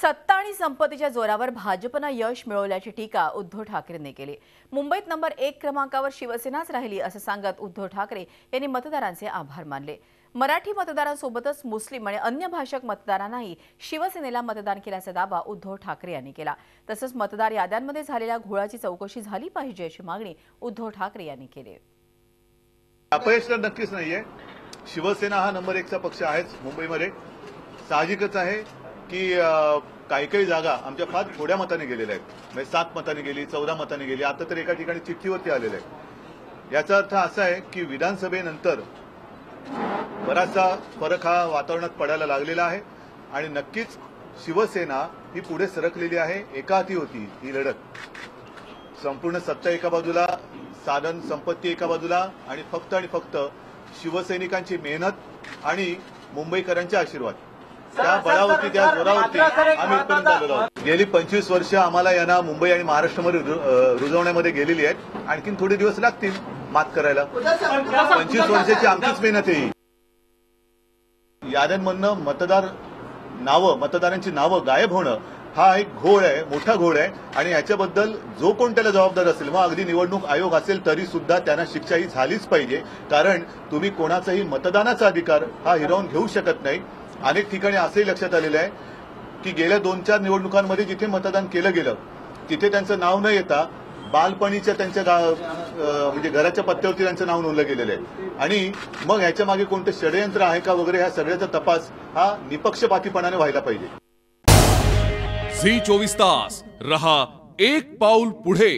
सत्ता आणि संपत्तीच्या जोरावर भाजपनं यश मिळवल्याची टीका उद्धव ठाकरेंनी केली। मुंबईत नंबर 1 क्रमांकावर शिवसेनाच राहिली असं सांगत उद्धव ठाकरे यांनी मतदारांचे आभार मानले। मराठी मतदारांसोबतच मुस्लिम आणि अन्य भाषक मतदारांनाही शिवसेनेला मतदान केल्याचा दावा उद्धव ठाकरे यांनी केला। तसंच मतदार याद्यांमध्ये झालेल्या घोळाची चौकशी झाली पाहिजे अशी मागणी उद्धव ठाकरे यांनी केली। अपयश तर नक्कीच नाहीये। शिवसेना हा नंबर 1चा पक्ष आहेच मुंबईमध्ये। साहजिकच आहे की काही जागा आमच्या फार थोड्या मताने गेलेल्या आहेत। म्हणजे 7 मतांनी गेली, 14 मतांनी गेली, आता तर एका ठिकाणी चिठ्ठीवरती आलेले आहे। याचा अर्थ असा आहे की विधानसभेनंतर बराचसा फरक हा वातावरणात पडायला लागलेला आहे आणि नक्कीच शिवसेना ही पुढे सरकलेली आहे। एका हाती होती ही लढत। संपूर्ण सत्ता एका बाजूला, साधन संपत्ती एका बाजूला आणि फक्त शिवसैनिकांची मेहनत आणि मुंबईकरांचे आशीर्वाद, त्या बळावरती, त्या जोरावरती आम्ही इथपर्यंत आलेलो आहोत। गेली 25 वर्ष आम्हाला यांना मुंबई आणि महाराष्ट्रामध्ये रुजवण्यामध्ये गेलेली आहेत। आणखीन थोडे दिवस लागतील मात करायला। 25 वर्षाची आमचीच मेहनत आहे। याद्यांमधनं मतदारांची नावं गायब होणं हा एक घोळ आहे, मोठा घोळ आहे आणि याच्याबद्दल जो कोण त्याला जबाबदार असेल, मग अगदी निवडणूक आयोग असेल तरी सुद्धा त्यांना शिक्षा ही झालीच पाहिजे। कारण तुम्ही कोणाचाही मतदानाचा अधिकार हा हिरावून घेऊ शकत नाही। अनेक ठिकाणी असंही लक्षात आलेलं आहे की गेल्या 2-4 निवडणुकांमध्ये जिथे मतदान केलं गेलं तिथे त्यांचं नाव न येता बालपणीच्या त्यांच्या म्हणजे घराच्या पत्त्यावरती त्यांचं नाव नोंदलं गेलेलं आहे आणि मग ह्याच्या मागे कोणतं षडयंत्र आहे का वगैरे ह्या सगळ्याचा तपास हा निपक्षपातीपणाने व्हायला पाहिजे। झी 24 तास रहा एक पाऊल पुढे।